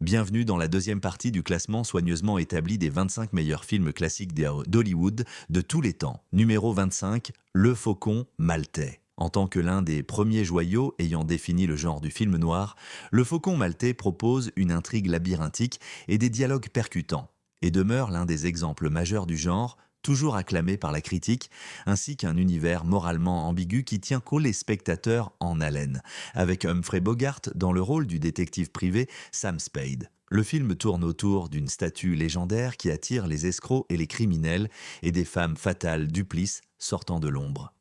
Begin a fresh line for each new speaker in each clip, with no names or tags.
Bienvenue dans la deuxième partie du classement soigneusement établi des 25 meilleurs films classiques d'Hollywood de tous les temps. Numéro 25, Le Faucon Maltais. En tant que l'un des premiers joyaux ayant défini le genre du film noir, Le Faucon Maltais propose une intrigue labyrinthique et des dialogues percutants, et demeure l'un des exemples majeurs du genre, toujours acclamé par la critique, ainsi qu'un univers moralement ambigu qui tient les spectateurs en haleine, avec Humphrey Bogart dans le rôle du détective privé Sam Spade. Le film tourne autour d'une statue légendaire qui attire les escrocs et les criminels et des femmes fatales duplices sortant de l'ombre.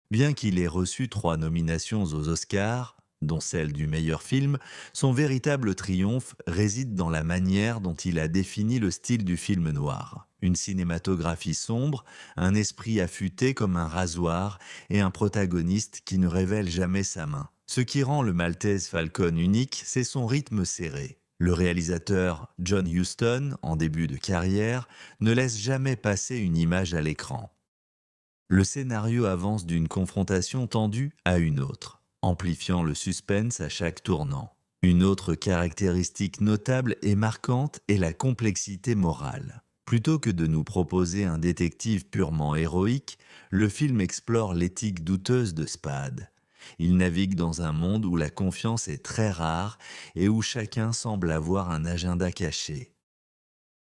Bien qu'il ait reçu 3 nominations aux Oscars, dont celle du meilleur film, son véritable triomphe réside dans la manière dont il a défini le style du film noir. Une cinématographie sombre, un esprit affûté comme un rasoir et un protagoniste qui ne révèle jamais sa main. Ce qui rend le Maltese Falcon unique, c'est son rythme serré. Le réalisateur John Huston, en début de carrière, ne laisse jamais passer une image à l'écran. Le scénario avance d'une confrontation tendue à une autre, amplifiant le suspense à chaque tournant. Une autre caractéristique notable et marquante est la complexité morale. Plutôt que de nous proposer un détective purement héroïque, le film explore l'éthique douteuse de Spade. Il navigue dans un monde où la confiance est très rare et où chacun semble avoir un agenda caché.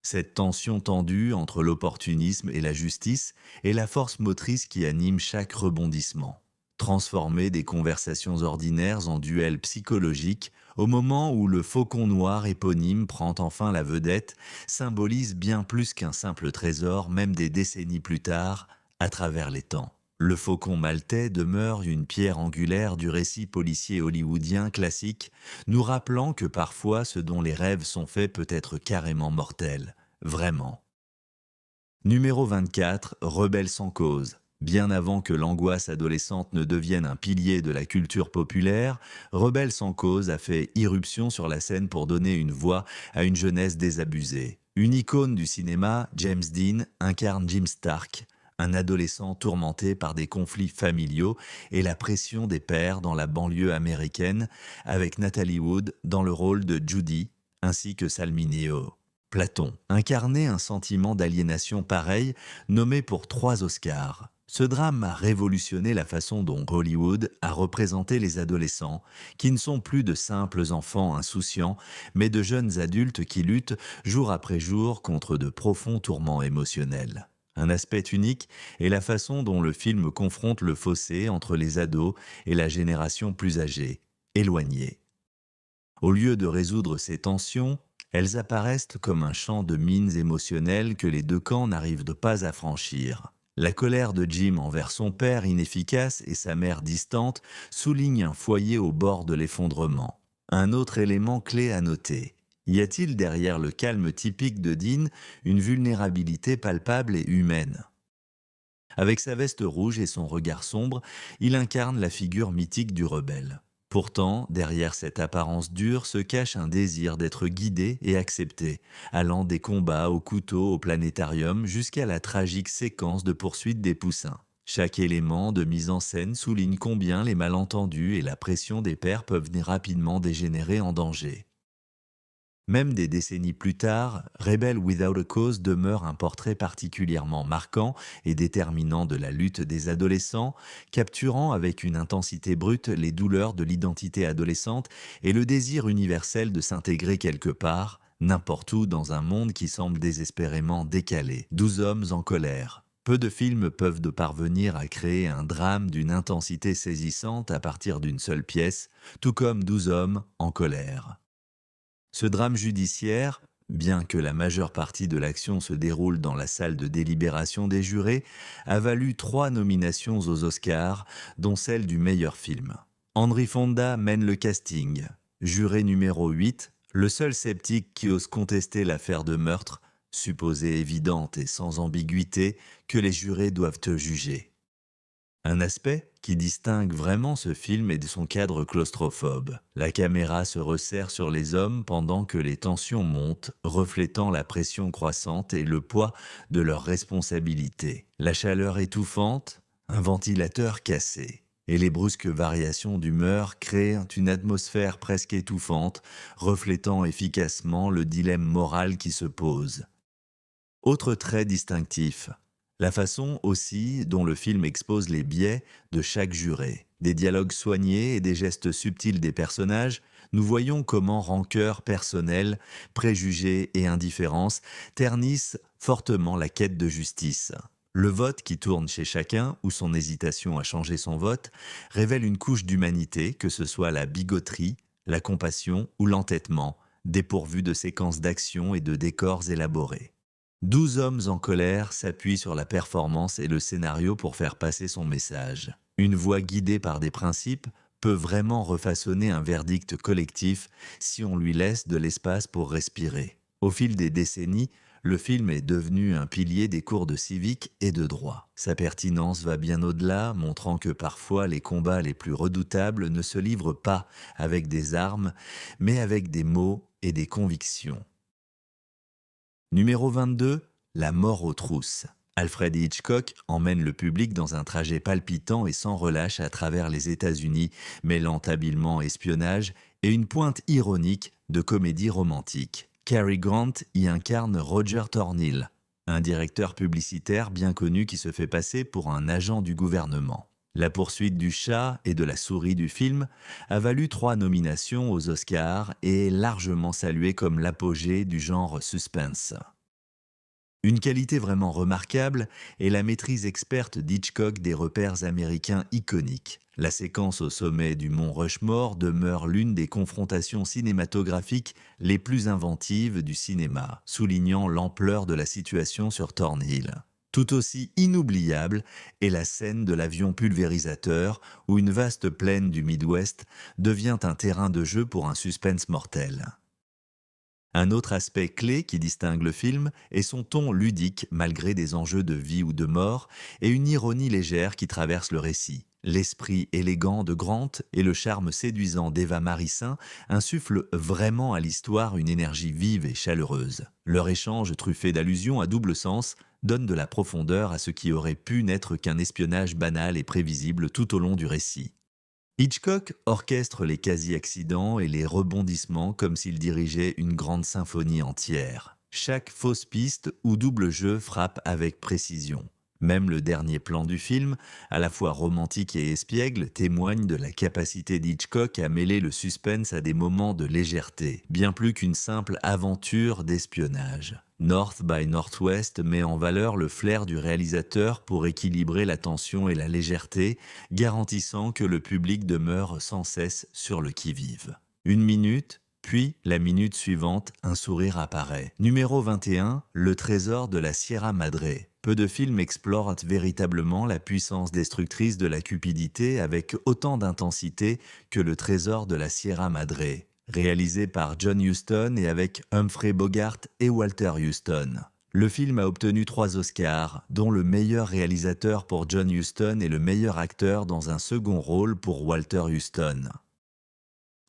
Cette tension tendue entre l'opportunisme et la justice est la force motrice qui anime chaque rebondissement. Transformer des conversations ordinaires en duels psychologiques, au moment où le faucon noir éponyme prend enfin la vedette, symbolise bien plus qu'un simple trésor, même des décennies plus tard, à travers les temps. Le faucon maltais demeure une pierre angulaire du récit policier hollywoodien classique, nous rappelant que parfois ce dont les rêves sont faits peut être carrément mortel. Vraiment. Numéro 24, Rebelle sans cause. Bien avant que l'angoisse adolescente ne devienne un pilier de la culture populaire, Rebelle sans cause a fait irruption sur la scène pour donner une voix à une jeunesse désabusée. Une icône du cinéma, James Dean incarne Jim Stark, un adolescent tourmenté par des conflits familiaux et la pression des pères dans la banlieue américaine, avec Natalie Wood dans le rôle de Judy, ainsi que Salmineo. Platon incarnait un sentiment d'aliénation pareil, nommé pour 3 Oscars. Ce drame a révolutionné la façon dont Hollywood a représenté les adolescents, qui ne sont plus de simples enfants insouciants, mais de jeunes adultes qui luttent jour après jour contre de profonds tourments émotionnels. Un aspect unique est la façon dont le film confronte le fossé entre les ados et la génération plus âgée, éloignée. Au lieu de résoudre ces tensions, elles apparaissent comme un champ de mines émotionnelles que les deux camps n'arrivent pas à franchir. La colère de Jim envers son père inefficace et sa mère distante souligne un foyer au bord de l'effondrement. Un autre élément clé à noter. Y a-t-il derrière le calme typique de Dean une vulnérabilité palpable et humaine? Avec sa veste rouge et son regard sombre, il incarne la figure mythique du rebelle. Pourtant, derrière cette apparence dure se cache un désir d'être guidé et accepté, allant des combats au couteau au planétarium jusqu'à la tragique séquence de poursuite des poussins. Chaque élément de mise en scène souligne combien les malentendus et la pression des pairs peuvent rapidement dégénérer en danger. Même des décennies plus tard, Rebel Without a Cause demeure un portrait particulièrement marquant et déterminant de la lutte des adolescents, capturant avec une intensité brute les douleurs de l'identité adolescente et le désir universel de s'intégrer quelque part, n'importe où dans un monde qui semble désespérément décalé. 12 hommes en colère. Peu de films peuvent parvenir à créer un drame d'une intensité saisissante à partir d'une seule pièce, tout comme 12 hommes en colère. Ce drame judiciaire, bien que la majeure partie de l'action se déroule dans la salle de délibération des jurés, a valu 3 nominations aux Oscars, dont celle du meilleur film. Henry Fonda mène le casting. Juré numéro 8, le seul sceptique qui ose contester l'affaire de meurtre, supposée évidente et sans ambiguïté, que les jurés doivent juger. Un aspect qui distingue vraiment ce film est de son cadre claustrophobe. La caméra se resserre sur les hommes pendant que les tensions montent, reflétant la pression croissante et le poids de leurs responsabilités. La chaleur étouffante, un ventilateur cassé. Et les brusques variations d'humeur créent une atmosphère presque étouffante, reflétant efficacement le dilemme moral qui se pose. Autre trait distinctif, la façon aussi dont le film expose les biais de chaque juré. Des dialogues soignés et des gestes subtils des personnages, nous voyons comment rancœur personnelle, préjugés et indifférence ternissent fortement la quête de justice. Le vote qui tourne chez chacun, ou son hésitation à changer son vote, révèle une couche d'humanité, que ce soit la bigoterie, la compassion ou l'entêtement, dépourvu de séquences d'action et de décors élaborés. 12 hommes en colère s'appuient sur la performance et le scénario pour faire passer son message. Une voix guidée par des principes peut vraiment refaçonner un verdict collectif si on lui laisse de l'espace pour respirer. Au fil des décennies, le film est devenu un pilier des cours de civique et de droit. Sa pertinence va bien au-delà, montrant que parfois les combats les plus redoutables ne se livrent pas avec des armes, mais avec des mots et des convictions. Numéro 22, La mort aux trousses. Alfred Hitchcock emmène le public dans un trajet palpitant et sans relâche à travers les États-Unis, mêlant habilement espionnage et une pointe ironique de comédie romantique. Cary Grant y incarne Roger Thornhill, un directeur publicitaire bien connu qui se fait passer pour un agent du gouvernement. La poursuite du chat et de la souris du film a valu 3 nominations aux Oscars et est largement salué comme l'apogée du genre suspense. Une qualité vraiment remarquable est la maîtrise experte d'Hitchcock des repères américains iconiques. La séquence au sommet du mont Rushmore demeure l'une des confrontations cinématographiques les plus inventives du cinéma, soulignant l'ampleur de la situation sur Thornhill. Tout aussi inoubliable est la scène de l'avion pulvérisateur où une vaste plaine du Midwest devient un terrain de jeu pour un suspense mortel. Un autre aspect clé qui distingue le film est son ton ludique malgré des enjeux de vie ou de mort et une ironie légère qui traverse le récit. L'esprit élégant de Grant et le charme séduisant d'Eva Marissin insufflent vraiment à l'histoire une énergie vive et chaleureuse. Leur échange truffé d'allusions à double sens donne de la profondeur à ce qui aurait pu n'être qu'un espionnage banal et prévisible tout au long du récit. Hitchcock orchestre les quasi-accidents et les rebondissements comme s'il dirigeait une grande symphonie entière. Chaque fausse piste ou double jeu frappe avec précision. Même le dernier plan du film, à la fois romantique et espiègle, témoigne de la capacité d'Hitchcock à mêler le suspense à des moments de légèreté, bien plus qu'une simple aventure d'espionnage. North by Northwest met en valeur le flair du réalisateur pour équilibrer la tension et la légèreté, garantissant que le public demeure sans cesse sur le qui-vive. Une minute, puis, la minute suivante, un sourire apparaît. Numéro 21, Le trésor de la Sierra Madre. Peu de films explorent véritablement la puissance destructrice de la cupidité avec autant d'intensité que Le trésor de la Sierra Madre, réalisé par John Huston et avec Humphrey Bogart et Walter Huston. Le film a obtenu 3 Oscars, dont le meilleur réalisateur pour John Huston et le meilleur acteur dans un second rôle pour Walter Huston,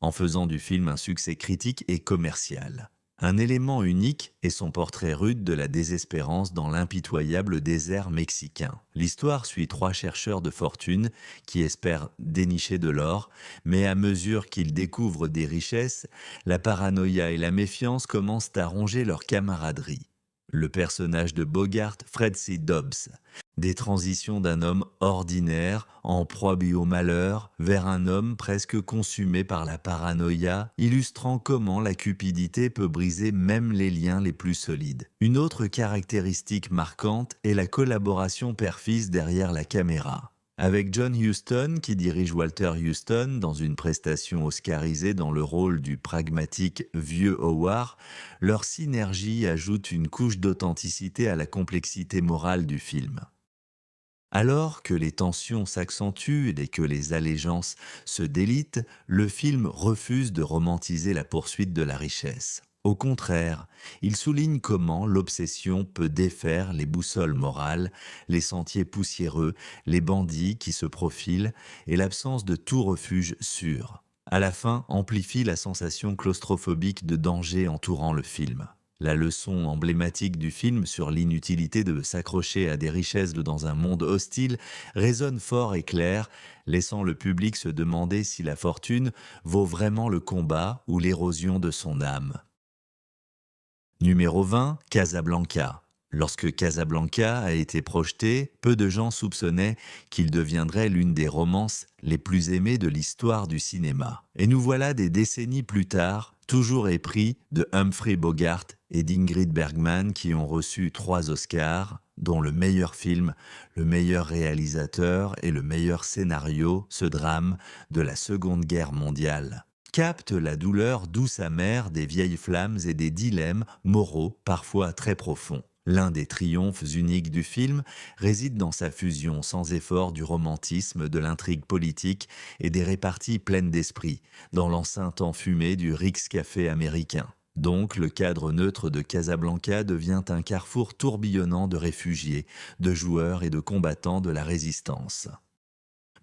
en faisant du film un succès critique et commercial. Un élément unique est son portrait rude de la désespérance dans l'impitoyable désert mexicain. L'histoire suit 3 chercheurs de fortune qui espèrent dénicher de l'or, mais à mesure qu'ils découvrent des richesses, la paranoïa et la méfiance commencent à ronger leur camaraderie. Le personnage de Bogart, Fred C. Dobbs, des transitions d'un homme ordinaire, en proie au malheur, vers un homme presque consumé par la paranoïa, illustrant comment la cupidité peut briser même les liens les plus solides. Une autre caractéristique marquante est la collaboration père-fils derrière la caméra. Avec John Huston, qui dirige Walter Huston dans une prestation oscarisée dans le rôle du pragmatique vieux Howard, leur synergie ajoute une couche d'authenticité à la complexité morale du film. Alors que les tensions s'accentuent et que les allégeances se délitent, le film refuse de romantiser la poursuite de la richesse. Au contraire, il souligne comment l'obsession peut défaire les boussoles morales, les sentiers poussiéreux, les bandits qui se profilent et l'absence de tout refuge sûr. À la fin, amplifie la sensation claustrophobique de danger entourant le film. La leçon emblématique du film sur l'inutilité de s'accrocher à des richesses dans un monde hostile résonne fort et clair, laissant le public se demander si la fortune vaut vraiment le combat ou l'érosion de son âme. Numéro 20, Casablanca. Lorsque Casablanca a été projeté, peu de gens soupçonnaient qu'il deviendrait l'une des romances les plus aimées de l'histoire du cinéma. Et nous voilà des décennies plus tard, toujours épris de Humphrey Bogart et d'Ingrid Bergman qui ont reçu 3 Oscars, dont le meilleur film, le meilleur réalisateur et le meilleur scénario, ce drame de la Seconde Guerre mondiale capte la douleur douce amère des vieilles flammes et des dilemmes moraux parfois très profonds. L'un des triomphes uniques du film réside dans sa fusion sans effort du romantisme, de l'intrigue politique et des réparties pleines d'esprit, dans l'enceinte enfumée du Rick's Café américain. Donc, le cadre neutre de Casablanca devient un carrefour tourbillonnant de réfugiés, de joueurs et de combattants de la résistance.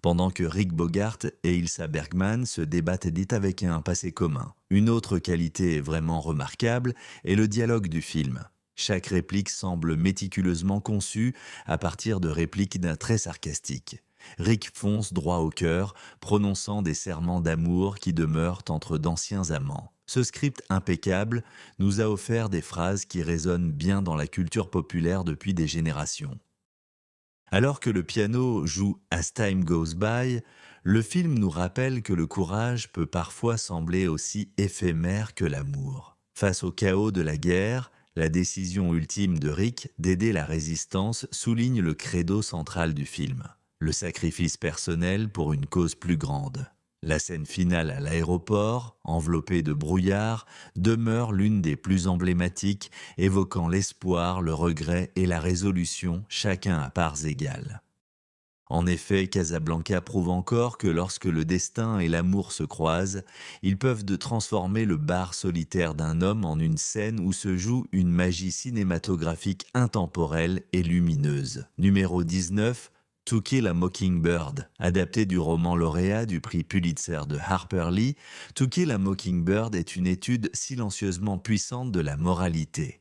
Pendant que Rick Bogart et Ilsa Bergman se débattent avec un passé commun. Une autre qualité vraiment remarquable est le dialogue du film. Chaque réplique semble méticuleusement conçue à partir de répliques très sarcastiques. Rick fonce droit au cœur, prononçant des serments d'amour qui demeurent entre d'anciens amants. Ce script impeccable nous a offert des phrases qui résonnent bien dans la culture populaire depuis des générations. Alors que le piano joue As Time Goes By, le film nous rappelle que le courage peut parfois sembler aussi éphémère que l'amour. Face au chaos de la guerre, la décision ultime de Rick d'aider la résistance souligne le credo central du film, le sacrifice personnel pour une cause plus grande. La scène finale à l'aéroport, enveloppée de brouillard, demeure l'une des plus emblématiques, évoquant l'espoir, le regret et la résolution, chacun à parts égales. En effet, Casablanca prouve encore que lorsque le destin et l'amour se croisent, ils peuvent transformer le bar solitaire d'un homme en une scène où se joue une magie cinématographique intemporelle et lumineuse. Numéro 19, To Kill a Mockingbird, adapté du roman lauréat du prix Pulitzer de Harper Lee, To Kill a Mockingbird est une étude silencieusement puissante de la moralité,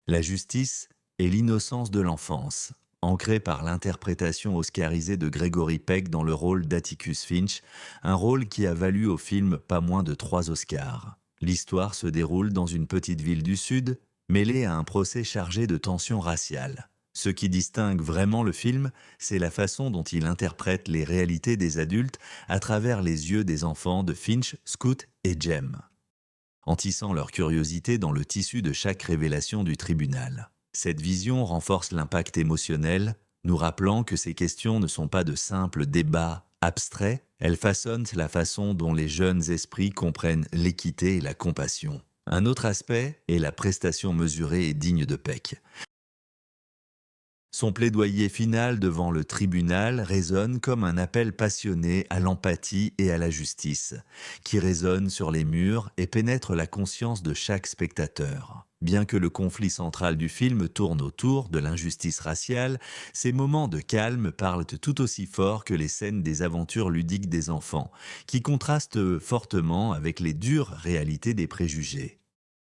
la justice et l'innocence de l'enfance, ancrée par l'interprétation oscarisée de Gregory Peck dans le rôle d'Atticus Finch, un rôle qui a valu au film pas moins de 3 Oscars. L'histoire se déroule dans une petite ville du Sud, mêlée à un procès chargé de tensions raciales. Ce qui distingue vraiment le film, c'est la façon dont il interprète les réalités des adultes à travers les yeux des enfants de Finch, Scoot et Jem, en tissant leur curiosité dans le tissu de chaque révélation du tribunal. Cette vision renforce l'impact émotionnel, nous rappelant que ces questions ne sont pas de simples débats abstraits, elles façonnent la façon dont les jeunes esprits comprennent l'équité et la compassion. Un autre aspect est la prestation mesurée et digne de Peck. Son plaidoyer final devant le tribunal résonne comme un appel passionné à l'empathie et à la justice, qui résonne sur les murs et pénètre la conscience de chaque spectateur. Bien que le conflit central du film tourne autour de l'injustice raciale, ces moments de calme parlent tout aussi fort que les scènes des aventures ludiques des enfants, qui contrastent fortement avec les dures réalités des préjugés.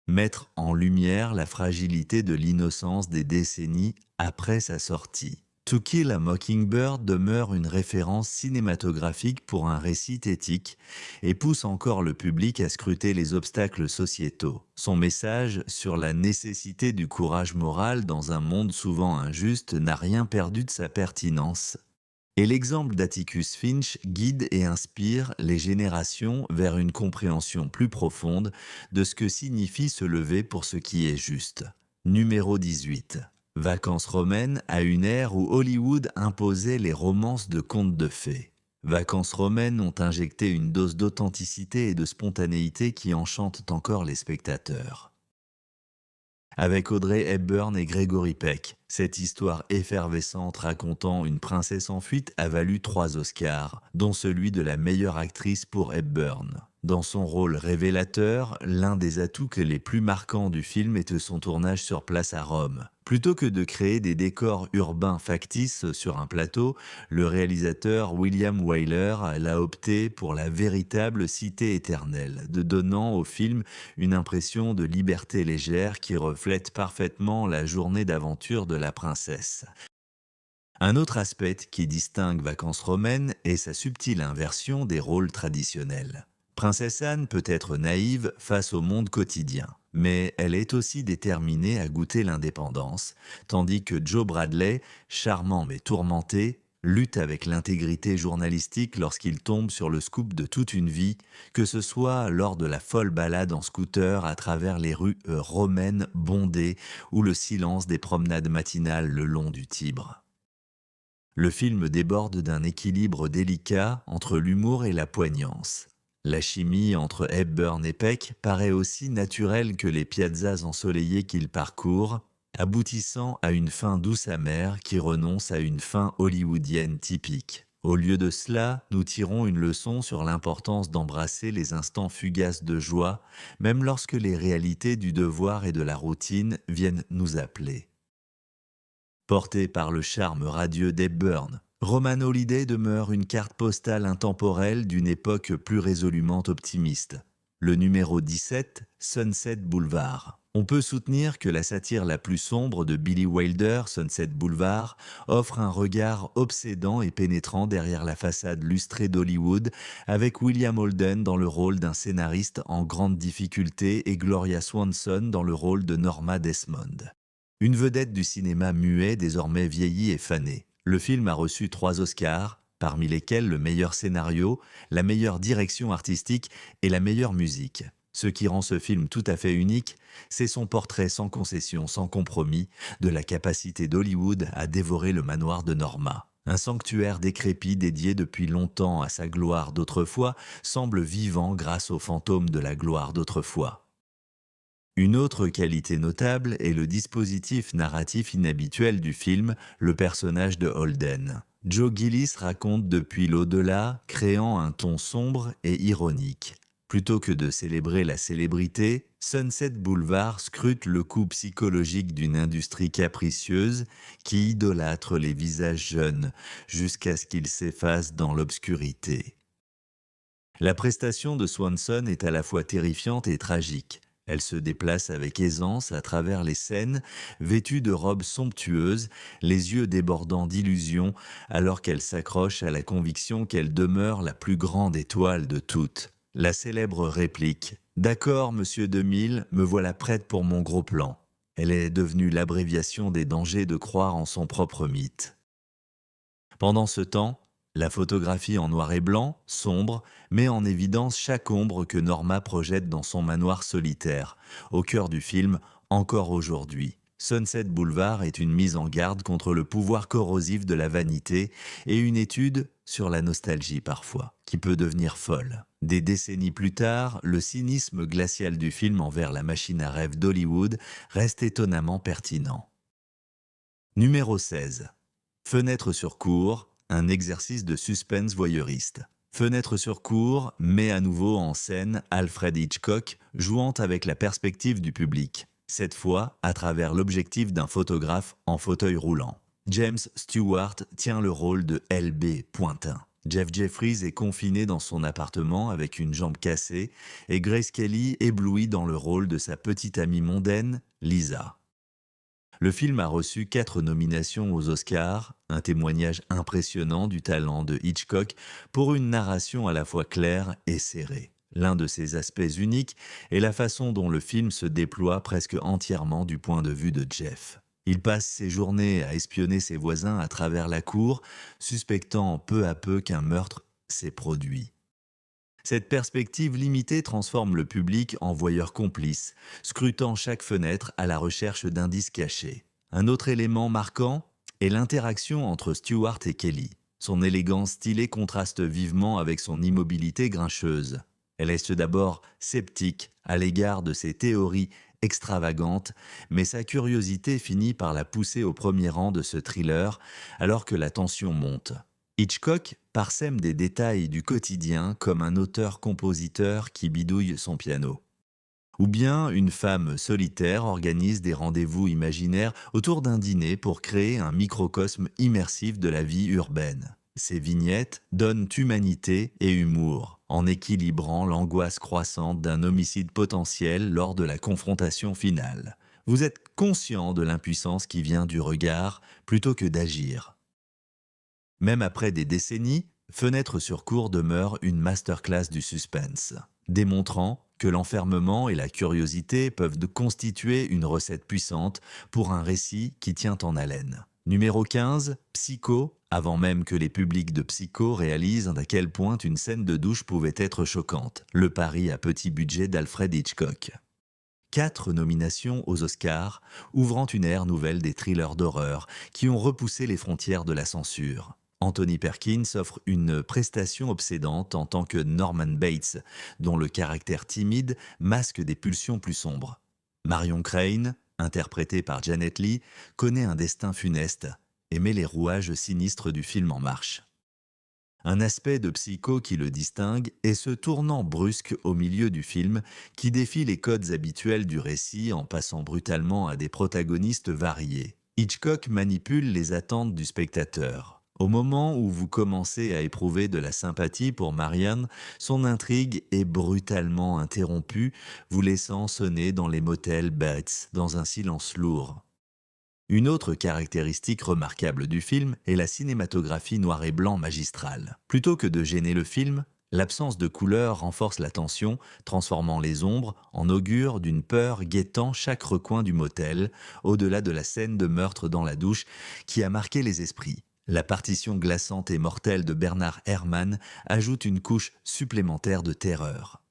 Mettre en lumière la fragilité de l'innocence des décennies après sa sortie. To Kill a Mockingbird demeure une référence cinématographique pour un récit éthique et pousse encore le public à scruter les obstacles sociétaux. Son message sur la nécessité du courage moral dans un monde souvent injuste n'a rien perdu de sa pertinence. Et l'exemple d'Atticus Finch guide et inspire les générations vers une compréhension plus profonde de ce que signifie se lever pour ce qui est juste. Numéro 18. Vacances romaines à une ère où Hollywood imposait les romances de contes de fées. Vacances romaines ont injecté une dose d'authenticité et de spontanéité qui enchantent encore les spectateurs. Avec Audrey Hepburn et Gregory Peck, cette histoire effervescente racontant une princesse en fuite a valu 3 Oscars, dont celui de la meilleure actrice pour Hepburn. Dans son rôle révélateur, l'un des atouts les plus marquants du film est son tournage sur place à Rome. Plutôt que de créer des décors urbains factices sur un plateau, le réalisateur William Wyler a opté pour la véritable cité éternelle, de donnant au film une impression de liberté légère qui reflète parfaitement la journée d'aventure de la princesse. Un autre aspect qui distingue Vacances romaines est sa subtile inversion des rôles traditionnels. Princesse Anne peut être naïve face au monde quotidien, mais elle est aussi déterminée à goûter l'indépendance, tandis que Joe Bradley, charmant mais tourmenté, lutte avec l'intégrité journalistique lorsqu'il tombe sur le scoop de toute une vie, que ce soit lors de la folle balade en scooter à travers les rues romaines bondées ou le silence des promenades matinales le long du Tibre. Le film déborde d'un équilibre délicat entre l'humour et la poignance. La chimie entre Hepburn et Peck paraît aussi naturelle que les piazzas ensoleillées qu'il parcourt, aboutissant à une fin douce amère qui renonce à une fin hollywoodienne typique. Au lieu de cela, nous tirons une leçon sur l'importance d'embrasser les instants fugaces de joie, même lorsque les réalités du devoir et de la routine viennent nous appeler. Porté par le charme radieux d'Hepburn, Roman Holiday demeure une carte postale intemporelle d'une époque plus résolument optimiste. Le numéro 17, Sunset Boulevard. On peut soutenir que la satire la plus sombre de Billy Wilder, Sunset Boulevard, offre un regard obsédant et pénétrant derrière la façade lustrée d'Hollywood, avec William Holden dans le rôle d'un scénariste en grande difficulté et Gloria Swanson dans le rôle de Norma Desmond. Une vedette du cinéma muet désormais vieillie et fanée. Le film a reçu 3 Oscars, parmi lesquels le meilleur scénario, la meilleure direction artistique et la meilleure musique. Ce qui rend ce film tout à fait unique, c'est son portrait sans concession, sans compromis, de la capacité d'Hollywood à dévorer le manoir de Norma. Un sanctuaire décrépit dédié depuis longtemps à sa gloire d'autrefois semble vivant grâce aux fantômes de la gloire d'autrefois. Une autre qualité notable est le dispositif narratif inhabituel du film, le personnage de Holden. Joe Gillis raconte depuis l'au-delà, créant un ton sombre et ironique. Plutôt que de célébrer la célébrité, Sunset Boulevard scrute le coût psychologique d'une industrie capricieuse qui idolâtre les visages jeunes jusqu'à ce qu'ils s'effacent dans l'obscurité. La prestation de Swanson est à la fois terrifiante et tragique. Elle se déplace avec aisance à travers les scènes, vêtue de robes somptueuses, les yeux débordant d'illusions, alors qu'elle s'accroche à la conviction qu'elle demeure la plus grande étoile de toutes. La célèbre réplique « D'accord, monsieur 2000, me voilà prête pour mon gros plan ». Elle est devenue l'abréviation des dangers de croire en son propre mythe. Pendant ce temps, la photographie en noir et blanc, sombre, met en évidence chaque ombre que Norma projette dans son manoir solitaire, au cœur du film, encore aujourd'hui. Sunset Boulevard est une mise en garde contre le pouvoir corrosif de la vanité et une étude sur la nostalgie parfois, qui peut devenir folle. Des décennies plus tard, le cynisme glacial du film envers la machine à rêve d'Hollywood reste étonnamment pertinent. Numéro 16. Fenêtre sur cour, un exercice de suspense voyeuriste. Fenêtre sur cour met à nouveau en scène Alfred Hitchcock jouant avec la perspective du public, cette fois à travers l'objectif d'un photographe en fauteuil roulant. James Stewart tient le rôle de L.B. Pointin. Jeff Jeffries est confiné dans son appartement avec une jambe cassée et Grace Kelly éblouie dans le rôle de sa petite amie mondaine, Lisa. Le film a reçu 4 nominations aux Oscars, un témoignage impressionnant du talent de Hitchcock pour une narration à la fois claire et serrée. L'un de ses aspects uniques est la façon dont le film se déploie presque entièrement du point de vue de Jeff. Il passe ses journées à espionner ses voisins à travers la cour, suspectant peu à peu qu'un meurtre s'est produit. Cette perspective limitée transforme le public en voyeur complice, scrutant chaque fenêtre à la recherche d'indices cachés. Un autre élément marquant est l'interaction entre Stewart et Kelly. Son élégance stylée contraste vivement avec son immobilité grincheuse. Elle est d'abord sceptique à l'égard de ses théories extravagantes, mais sa curiosité finit par la pousser au premier rang de ce thriller alors que la tension monte. Hitchcock parsème des détails du quotidien comme un auteur-compositeur qui bidouille son piano. Ou bien une femme solitaire organise des rendez-vous imaginaires autour d'un dîner pour créer un microcosme immersif de la vie urbaine. Ces vignettes donnent humanité et humour, en équilibrant l'angoisse croissante d'un homicide potentiel lors de la confrontation finale. Vous êtes conscient de l'impuissance qui vient du regard plutôt que d'agir. Même après des décennies, Fenêtre sur cour demeure une masterclass du suspense, démontrant que l'enfermement et la curiosité peuvent constituer une recette puissante pour un récit qui tient en haleine. Numéro 15, Psycho, avant même que les publics de Psycho réalisent à quel point une scène de douche pouvait être choquante. Le pari à petit budget d'Alfred Hitchcock. 4 nominations aux Oscars, ouvrant une ère nouvelle des thrillers d'horreur qui ont repoussé les frontières de la censure. Anthony Perkins offre une prestation obsédante en tant que Norman Bates, dont le caractère timide masque des pulsions plus sombres. Marion Crane, interprétée par Janet Leigh, connaît un destin funeste et met les rouages sinistres du film en marche. Un aspect de Psycho qui le distingue est ce tournant brusque au milieu du film qui défie les codes habituels du récit en passant brutalement à des protagonistes variés. Hitchcock manipule les attentes du spectateur. Au moment où vous commencez à éprouver de la sympathie pour Marianne, son intrigue est brutalement interrompue, vous laissant sonner dans les motels Bates dans un silence lourd. Une autre caractéristique remarquable du film est la cinématographie noir et blanc magistrale. Plutôt que de gêner le film, l'absence de couleur renforce la tension, transformant les ombres en augure d'une peur guettant chaque recoin du motel, au-delà de la scène de meurtre dans la douche qui a marqué les esprits. La partition glaçante et mortelle de Bernard Herrmann ajoute une couche supplémentaire de terreur.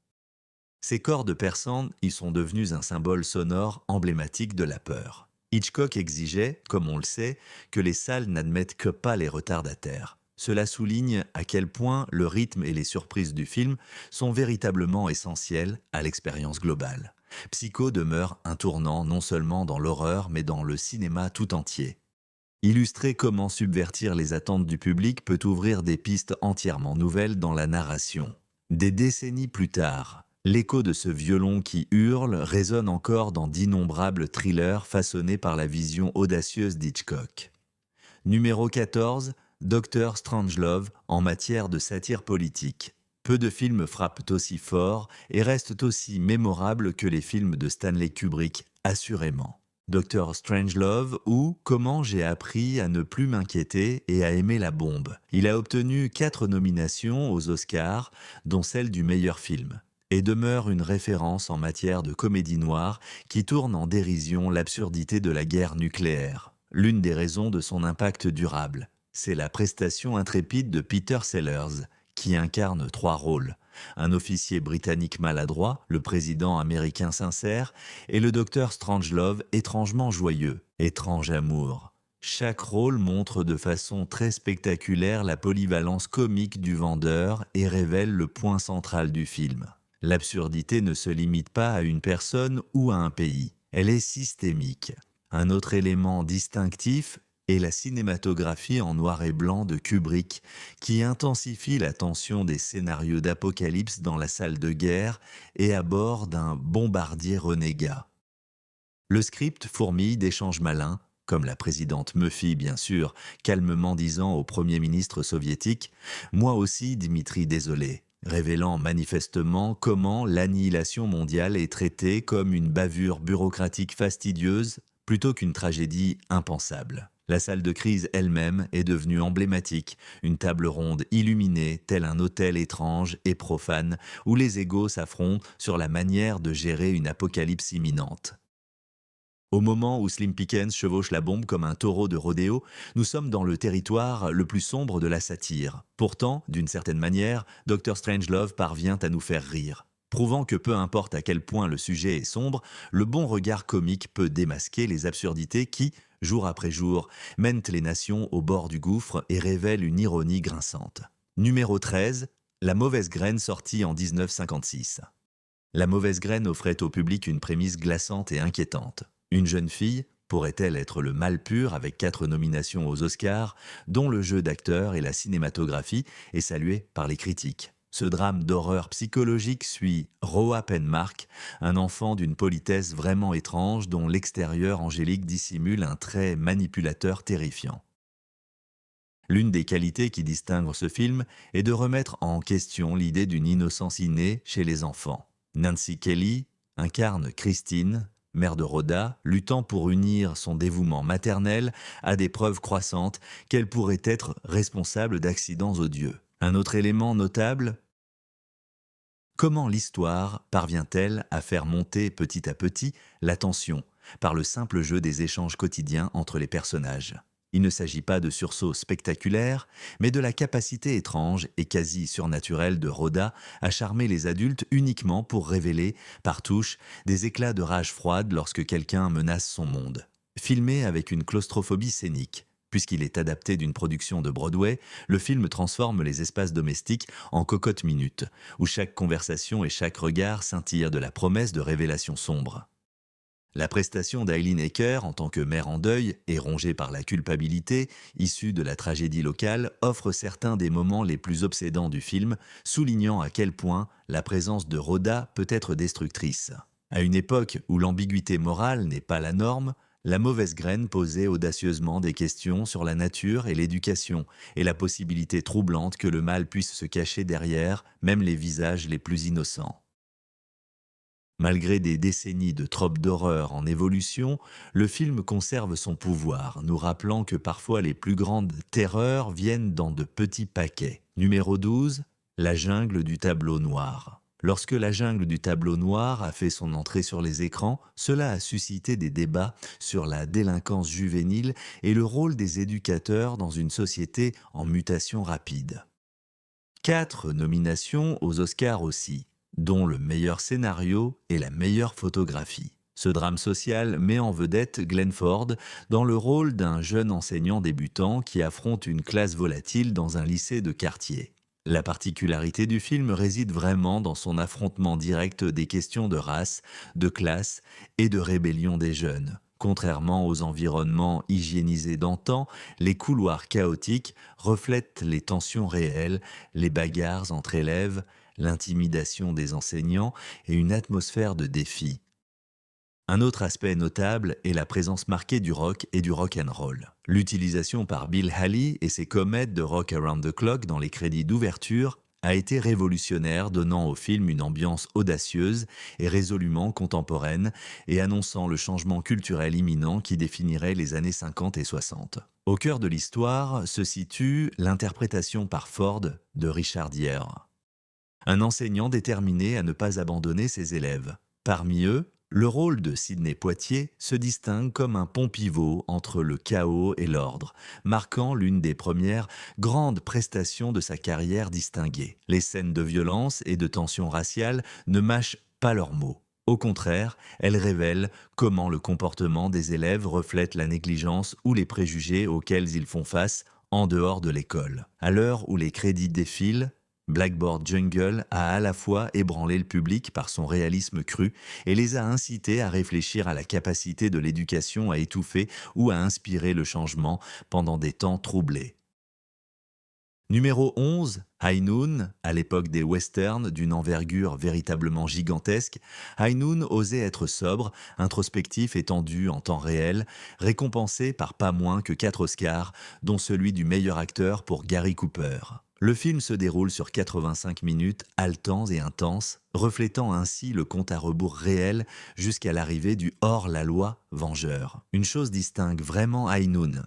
Ces corps de personnes y sont devenus un symbole sonore emblématique de la peur. Hitchcock exigeait, comme on le sait, que les salles n'admettent que pas les retardataires. Cela souligne à quel point le rythme et les surprises du film sont véritablement essentiels à l'expérience globale. Psycho demeure un tournant non seulement dans l'horreur mais dans le cinéma tout entier. Illustrer comment subvertir les attentes du public peut ouvrir des pistes entièrement nouvelles dans la narration. Des décennies plus tard, l'écho de ce violon qui hurle résonne encore dans d'innombrables thrillers façonnés par la vision audacieuse d'Hitchcock. Numéro 14, Dr. Strangelove en matière de satire politique. Peu de films frappent aussi fort et restent aussi mémorables que les films de Stanley Kubrick, assurément. Dr. Strangelove ou Comment j'ai appris à ne plus m'inquiéter et à aimer la bombe. Il a obtenu 4 nominations aux Oscars, dont celle du meilleur film, et demeure une référence en matière de comédie noire qui tourne en dérision l'absurdité de la guerre nucléaire. L'une des raisons de son impact durable, c'est la prestation intrépide de Peter Sellers, qui incarne 3 rôles. Un officier britannique maladroit, le président américain sincère, et le docteur Strangelove étrangement joyeux. Étrange amour. Chaque rôle montre de façon très spectaculaire la polyvalence comique du vendeur et révèle le point central du film. L'absurdité ne se limite pas à une personne ou à un pays. Elle est systémique. Un autre élément distinctif est la cinématographie en noir et blanc de Kubrick, qui intensifie la tension des scénarios d'apocalypse dans la salle de guerre et à bord d'un bombardier renégat. Le script fourmille d'échanges malins, comme la présidente Muffy bien sûr, calmement disant au Premier ministre soviétique « Moi aussi, Dimitri, désolé », révélant manifestement comment l'annihilation mondiale est traitée comme une bavure bureaucratique fastidieuse plutôt qu'une tragédie impensable. La salle de crise elle-même est devenue emblématique, une table ronde illuminée, tel un hôtel étrange et profane, où les égos s'affrontent sur la manière de gérer une apocalypse imminente. Au moment où Slim Pickens chevauche la bombe comme un taureau de rodéo, nous sommes dans le territoire le plus sombre de la satire. Pourtant, d'une certaine manière, Dr. Strangelove parvient à nous faire rire. Prouvant que peu importe à quel point le sujet est sombre, le bon regard comique peut démasquer les absurdités qui, jour après jour, mènent les nations au bord du gouffre et révèlent une ironie grinçante. Numéro 13, La mauvaise graine sortie en 1956. La mauvaise graine offrait au public une prémisse glaçante et inquiétante. Une jeune fille, pourrait-elle être le mal pur avec 4 nominations aux Oscars, dont le jeu d'acteur et la cinématographie est salué par les critiques. Ce drame d'horreur psychologique suit Roa Penmark, un enfant d'une politesse vraiment étrange dont l'extérieur angélique dissimule un trait manipulateur terrifiant. L'une des qualités qui distinguent ce film est de remettre en question l'idée d'une innocence innée chez les enfants. Nancy Kelly incarne Christine, mère de Rhoda, luttant pour unir son dévouement maternel à des preuves croissantes qu'elle pourrait être responsable d'accidents odieux. Un autre élément notable: comment l'histoire parvient-elle à faire monter petit à petit la tension par le simple jeu des échanges quotidiens entre les personnages? Il ne s'agit pas de sursauts spectaculaires, mais de la capacité étrange et quasi surnaturelle de Rhoda à charmer les adultes uniquement pour révéler, par touche, des éclats de rage froide lorsque quelqu'un menace son monde. Filmé avec une claustrophobie scénique, puisqu'il est adapté d'une production de Broadway, le film transforme les espaces domestiques en cocottes minutes, où chaque conversation et chaque regard scintillent de la promesse de révélations sombres. La prestation d'Eileen Aker en tant que mère en deuil et rongée par la culpabilité, issue de la tragédie locale, offre certains des moments les plus obsédants du film, soulignant à quel point la présence de Rhoda peut être destructrice. À une époque où l'ambiguïté morale n'est pas la norme, la mauvaise graine posait audacieusement des questions sur la nature et l'éducation, et la possibilité troublante que le mal puisse se cacher derrière même les visages les plus innocents. Malgré des décennies de tropes d'horreur en évolution, le film conserve son pouvoir, nous rappelant que parfois les plus grandes terreurs viennent dans de petits paquets. Numéro 12, La jungle du tableau noir. Lorsque La jungle du tableau noir a fait son entrée sur les écrans, cela a suscité des débats sur la délinquance juvénile et le rôle des éducateurs dans une société en mutation rapide. 4 nominations aux Oscars aussi, dont le meilleur scénario et la meilleure photographie. Ce drame social met en vedette Glenn Ford dans le rôle d'un jeune enseignant débutant qui affronte une classe volatile dans un lycée de quartier. La particularité du film réside vraiment dans son affrontement direct des questions de race, de classe et de rébellion des jeunes. Contrairement aux environnements hygiénisés d'antan, les couloirs chaotiques reflètent les tensions réelles, les bagarres entre élèves, l'intimidation des enseignants et une atmosphère de défi. Un autre aspect notable est la présence marquée du rock et du rock'n'roll. L'utilisation par Bill Haley et ses comètes de Rock Around the Clock dans les crédits d'ouverture a été révolutionnaire, donnant au film une ambiance audacieuse et résolument contemporaine et annonçant le changement culturel imminent qui définirait les années 50 et 60. Au cœur de l'histoire se situe l'interprétation par Ford de Richard Gere, un enseignant déterminé à ne pas abandonner ses élèves. Parmi eux, le rôle de Sidney Poitier se distingue comme un pont pivot entre le chaos et l'ordre, marquant l'une des premières grandes prestations de sa carrière distinguée. Les scènes de violence et de tension raciale ne mâchent pas leurs mots. Au contraire, elles révèlent comment le comportement des élèves reflète la négligence ou les préjugés auxquels ils font face en dehors de l'école. À l'heure où les crédits défilent, Blackboard Jungle a à la fois ébranlé le public par son réalisme cru et les a incités à réfléchir à la capacité de l'éducation à étouffer ou à inspirer le changement pendant des temps troublés. Numéro 11, High Noon, à l'époque des westerns d'une envergure véritablement gigantesque, High Noon osait être sobre, introspectif et tendu en temps réel, récompensé par pas moins que 4 Oscars, dont celui du meilleur acteur pour Gary Cooper. Le film se déroule sur 85 minutes, haletants et intenses, reflétant ainsi le compte à rebours réel jusqu'à l'arrivée du hors-la-loi vengeur. Une chose distingue vraiment High Noon: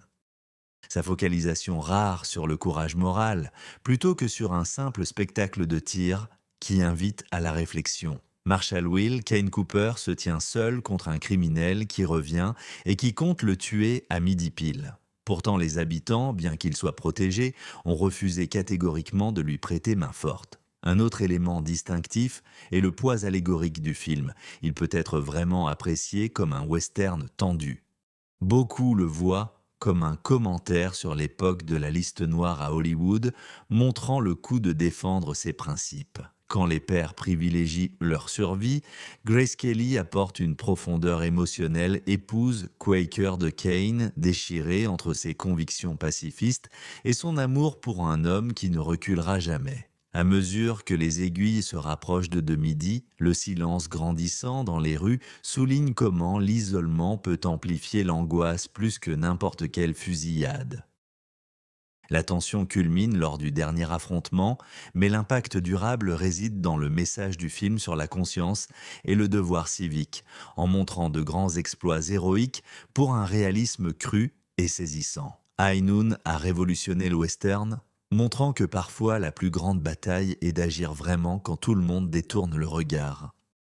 sa focalisation rare sur le courage moral, plutôt que sur un simple spectacle de tir qui invite à la réflexion. Marshall Will, Kane Cooper, se tient seul contre un criminel qui revient et qui compte le tuer à midi pile. Pourtant, les habitants, bien qu'ils soient protégés, ont refusé catégoriquement de lui prêter main forte. Un autre élément distinctif est le poids allégorique du film. Il peut être vraiment apprécié comme un western tendu. Beaucoup le voient comme un commentaire sur l'époque de la liste noire à Hollywood, montrant le coût de défendre ses principes. Quand les pères privilégient leur survie, Grace Kelly apporte une profondeur émotionnelle, épouse Quaker de Kane, déchirée entre ses convictions pacifistes et son amour pour un homme qui ne reculera jamais. À mesure que les aiguilles se rapprochent de midi, le silence grandissant dans les rues souligne comment l'isolement peut amplifier l'angoisse plus que n'importe quelle fusillade. La tension culmine lors du dernier affrontement, mais l'impact durable réside dans le message du film sur la conscience et le devoir civique, en montrant de grands exploits héroïques pour un réalisme cru et saisissant. High Noon a révolutionné le western, montrant que parfois la plus grande bataille est d'agir vraiment quand tout le monde détourne le regard.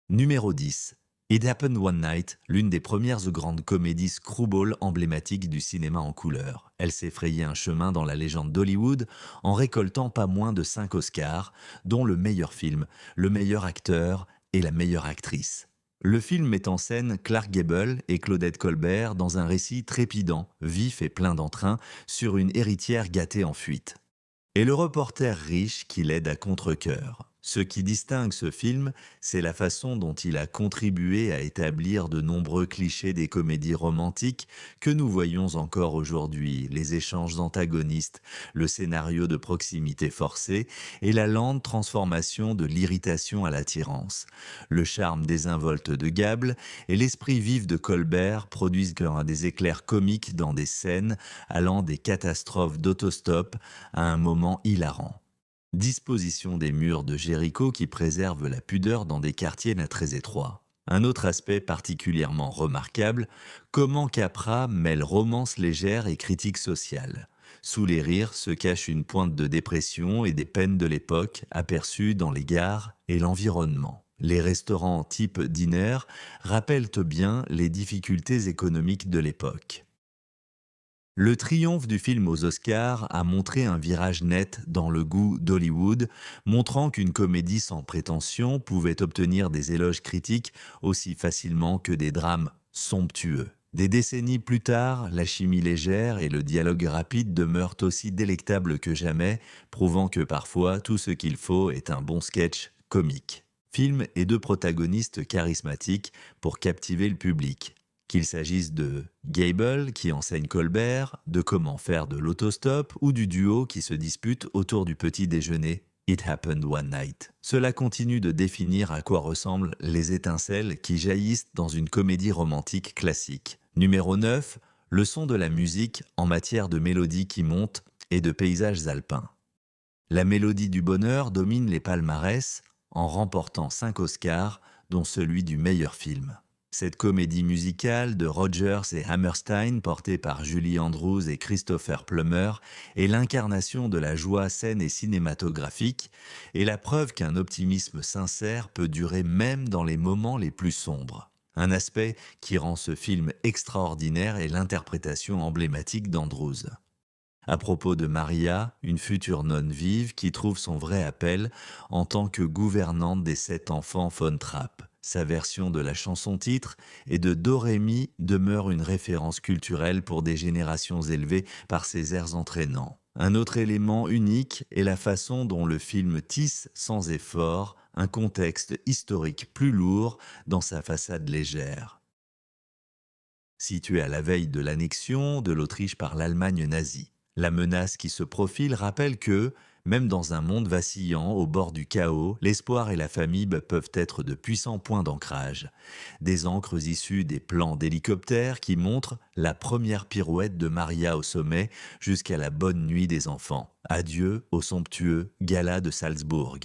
Numéro 10. It Happened One Night, l'une des premières grandes comédies screwball emblématiques du cinéma en couleur. Elle s'est frayé un chemin dans la légende d'Hollywood en récoltant pas moins de 5 Oscars, dont le meilleur film, le meilleur acteur et la meilleure actrice. Le film met en scène Clark Gable et Claudette Colbert dans un récit trépidant, vif et plein d'entrain sur une héritière gâtée en fuite et le reporter riche qui l'aide à contre-cœur. Ce qui distingue ce film, c'est la façon dont il a contribué à établir de nombreux clichés des comédies romantiques que nous voyons encore aujourd'hui, les échanges antagonistes, le scénario de proximité forcée et la lente transformation de l'irritation à l'attirance. Le charme désinvolte de Gable et l'esprit vif de Colbert produisent des éclairs comiques dans des scènes allant des catastrophes d'autostop à un moment hilarant. Disposition des murs de Jéricho qui préservent la pudeur dans des quartiers très étroits. Un autre aspect particulièrement remarquable, comment Capra mêle romance légère et critique sociale. Sous les rires se cache une pointe de dépression et des peines de l'époque aperçues dans les gares et l'environnement. Les restaurants type diner rappellent bien les difficultés économiques de l'époque. Le triomphe du film aux Oscars a montré un virage net dans le goût d'Hollywood, montrant qu'une comédie sans prétention pouvait obtenir des éloges critiques aussi facilement que des drames somptueux. Des décennies plus tard, la chimie légère et le dialogue rapide demeurent aussi délectables que jamais, prouvant que parfois tout ce qu'il faut est un bon sketch comique. Film et deux protagonistes charismatiques pour captiver le public. Qu'il s'agisse de Gable qui enseigne Colbert, de comment faire de l'autostop ou du duo qui se dispute autour du petit déjeuner It Happened One Night. Cela continue de définir à quoi ressemblent les étincelles qui jaillissent dans une comédie romantique classique. Numéro 9, le son de la musique en matière de mélodie qui monte et de paysages alpins. La mélodie du bonheur domine les palmarès en remportant 5 Oscars, dont celui du meilleur film. Cette comédie musicale de Rodgers et Hammerstein, portée par Julie Andrews et Christopher Plummer, est l'incarnation de la joie saine et cinématographique, et la preuve qu'un optimisme sincère peut durer même dans les moments les plus sombres. Un aspect qui rend ce film extraordinaire est l'interprétation emblématique d'Andrews. À propos de Maria, une future nonne vive qui trouve son vrai appel en tant que gouvernante des 7 enfants von Trapp. Sa version de la chanson-titre et de Do-Ré-Mi demeure une référence culturelle pour des générations élevées par ses airs entraînants. Un autre élément unique est la façon dont le film tisse sans effort un contexte historique plus lourd dans sa façade légère. Situé à la veille de l'annexion de l'Autriche par l'Allemagne nazie. La menace qui se profile rappelle que, même dans un monde vacillant au bord du chaos, l'espoir et la famille peuvent être de puissants points d'ancrage. Des ancres issues des plans d'hélicoptères qui montrent la première pirouette de Maria au sommet jusqu'à la bonne nuit des enfants. Adieu au somptueux gala de Salzbourg.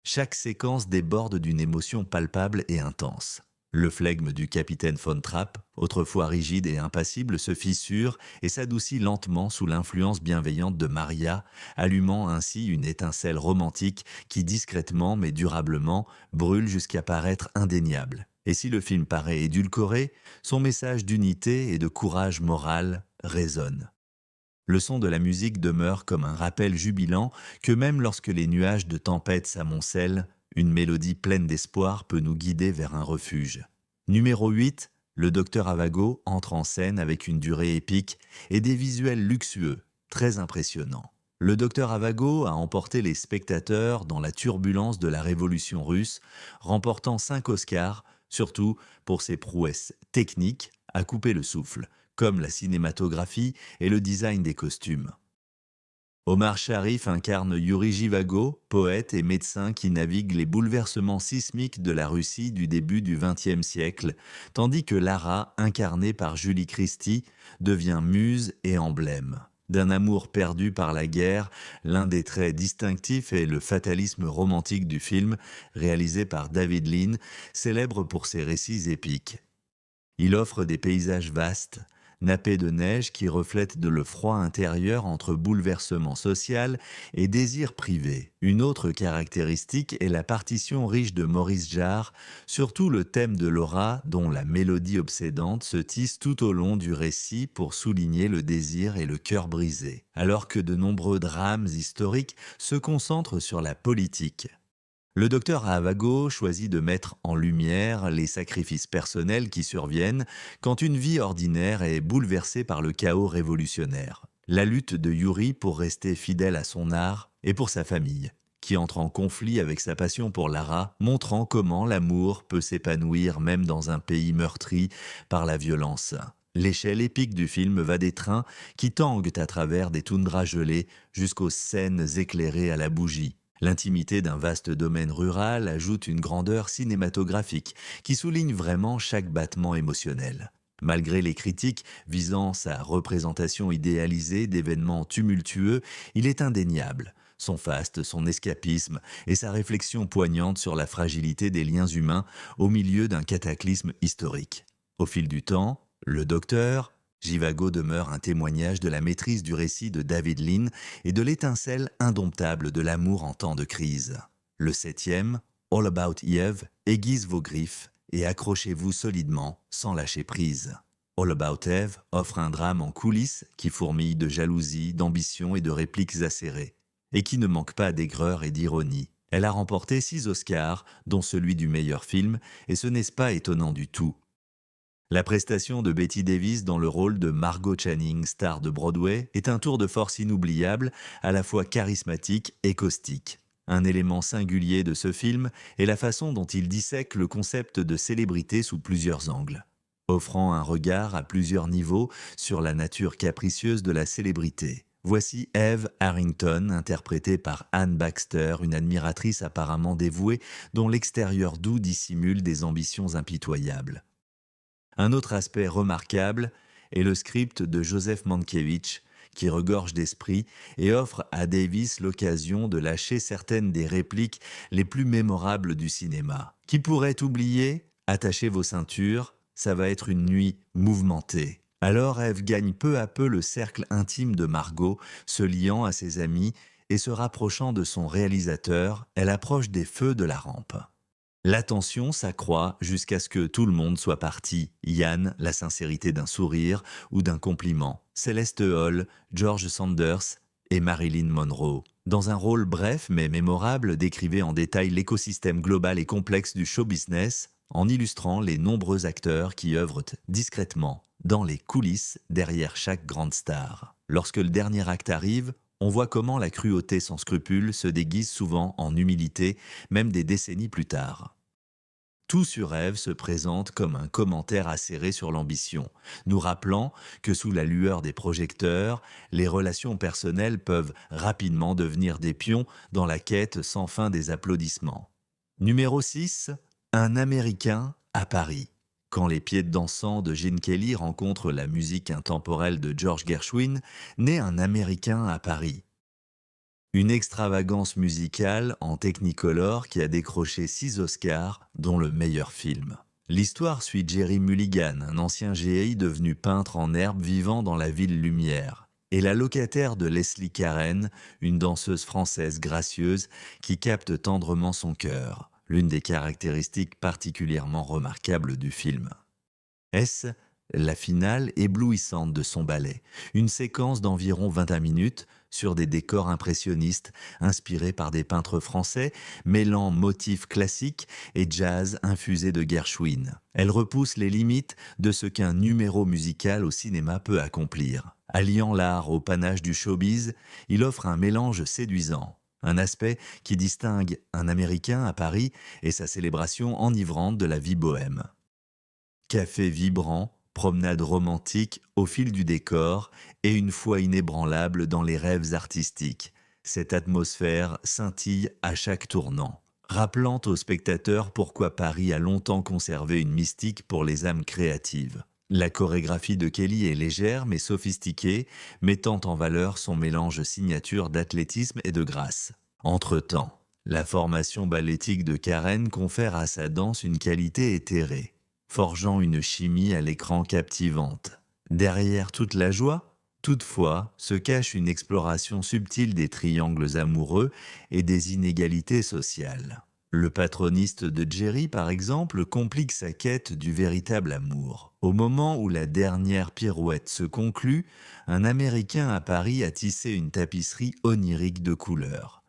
Chaque séquence déborde d'une émotion palpable et intense. Le flegme du capitaine von Trapp, autrefois rigide et impassible, se fissure et s'adoucit lentement sous l'influence bienveillante de Maria, allumant ainsi une étincelle romantique qui discrètement mais durablement brûle jusqu'à paraître indéniable. Et si le film paraît édulcoré, son message d'unité et de courage moral résonne. Le son de la musique demeure comme un rappel jubilant que même lorsque les nuages de tempête s'amoncellent, une mélodie pleine d'espoir peut nous guider vers un refuge. Numéro 8, le docteur Avago entre en scène avec une durée épique et des visuels luxueux, très impressionnants. Le docteur Avago a emporté les spectateurs dans la turbulence de la Révolution russe, remportant 5 Oscars, surtout pour ses prouesses techniques à couper le souffle, comme la cinématographie et le design des costumes. Omar Sharif incarne Yuri Jivago, poète et médecin qui navigue les bouleversements sismiques de la Russie du début du XXe siècle, tandis que Lara, incarnée par Julie Christie, devient muse et emblème. D'un amour perdu par la guerre, l'un des traits distinctifs est le fatalisme romantique du film, réalisé par David Lean, célèbre pour ses récits épiques. Il offre des paysages vastes, nappés de neige qui reflètent le froid intérieur entre bouleversement social et désir privé. Une autre caractéristique est la partition riche de Maurice Jarre, surtout le thème de Laura dont la mélodie obsédante se tisse tout au long du récit pour souligner le désir et le cœur brisé, alors que de nombreux drames historiques se concentrent sur la politique. Le docteur Avago choisit de mettre en lumière les sacrifices personnels qui surviennent quand une vie ordinaire est bouleversée par le chaos révolutionnaire. La lutte de Yuri pour rester fidèle à son art et pour sa famille, qui entre en conflit avec sa passion pour Lara, montrant comment l'amour peut s'épanouir même dans un pays meurtri par la violence. L'échelle épique du film va des trains qui tanguent à travers des toundras gelées jusqu'aux scènes éclairées à la bougie. L'intimité d'un vaste domaine rural ajoute une grandeur cinématographique qui souligne vraiment chaque battement émotionnel. Malgré les critiques visant sa représentation idéalisée d'événements tumultueux, il est indéniable. Son faste, son escapisme et sa réflexion poignante sur la fragilité des liens humains au milieu d'un cataclysme historique. Au fil du temps, le docteur, Jivago demeure un témoignage de la maîtrise du récit de David Lean et de l'étincelle indomptable de l'amour en temps de crise. Le septième, All About Eve, aiguise vos griffes et accrochez-vous solidement sans lâcher prise. All About Eve offre un drame en coulisses qui fourmille de jalousie, d'ambition et de répliques acérées, et qui ne manque pas d'aigreur et d'ironie. Elle a remporté 6 Oscars, dont celui du meilleur film, et ce n'est pas étonnant du tout. La prestation de Betty Davis dans le rôle de Margot Channing, star de Broadway, est un tour de force inoubliable, à la fois charismatique et caustique. Un élément singulier de ce film est la façon dont il dissèque le concept de célébrité sous plusieurs angles, offrant un regard à plusieurs niveaux sur la nature capricieuse de la célébrité. Voici Eve Harrington, interprétée par Anne Baxter, une admiratrice apparemment dévouée dont l'extérieur doux dissimule des ambitions impitoyables. Un autre aspect remarquable est le script de Joseph Mankiewicz, qui regorge d'esprit et offre à Davis l'occasion de lâcher certaines des répliques les plus mémorables du cinéma. Qui pourrait oublier ? Attachez vos ceintures, ça va être une nuit mouvementée. Alors Eve gagne peu à peu le cercle intime de Margot, se liant à ses amis et se rapprochant de son réalisateur, elle approche des feux de la rampe. La tension s'accroît jusqu'à ce que tout le monde soit parti. Yann, la sincérité d'un sourire ou d'un compliment. Céleste Hall, George Sanders et Marilyn Monroe. Dans un rôle bref mais mémorable, décrivez en détail l'écosystème global et complexe du show business en illustrant les nombreux acteurs qui œuvrent discrètement dans les coulisses derrière chaque grande star. Lorsque le dernier acte arrive, on voit comment la cruauté sans scrupule se déguise souvent en humilité, même des décennies plus tard. Tout sur Ève se présente comme un commentaire acéré sur l'ambition, nous rappelant que sous la lueur des projecteurs, les relations personnelles peuvent rapidement devenir des pions dans la quête sans fin des applaudissements. Numéro 6. Un Américain à Paris. Quand les pieds dansants de Gene Kelly rencontrent la musique intemporelle de George Gershwin, naît Un Américain à Paris. Une extravagance musicale en Technicolor qui a décroché 6 Oscars, dont le meilleur film. L'histoire suit Jerry Mulligan, un ancien GI devenu peintre en herbe vivant dans la ville lumière, et la locataire de Leslie Karen, une danseuse française gracieuse qui capte tendrement son cœur, l'une des caractéristiques particulièrement remarquables du film. Est-ce la finale éblouissante de son ballet, une séquence d'environ 21 minutes sur des décors impressionnistes inspirés par des peintres français, mêlant motifs classiques et jazz infusé de Gershwin. Elle repousse les limites de ce qu'un numéro musical au cinéma peut accomplir. Alliant l'art au panache du showbiz, il offre un mélange séduisant. Un aspect qui distingue Un Américain à Paris et sa célébration enivrante de la vie bohème. Café vibrant, promenade romantique au fil du décor et une foi inébranlable dans les rêves artistiques. Cette atmosphère scintille à chaque tournant, rappelant aux spectateurs pourquoi Paris a longtemps conservé une mystique pour les âmes créatives. La chorégraphie de Kelly est légère mais sophistiquée, mettant en valeur son mélange signature d'athlétisme et de grâce. Entre-temps, la formation ballétique de Karen confère à sa danse une qualité éthérée, forgeant une chimie à l'écran captivante. Derrière toute la joie, toutefois, se cache une exploration subtile des triangles amoureux et des inégalités sociales. Le patroniste de Jerry, par exemple, complique sa quête du véritable amour. Au moment où la dernière pirouette se conclut, un Américain à Paris a tissé une tapisserie onirique de couleurs.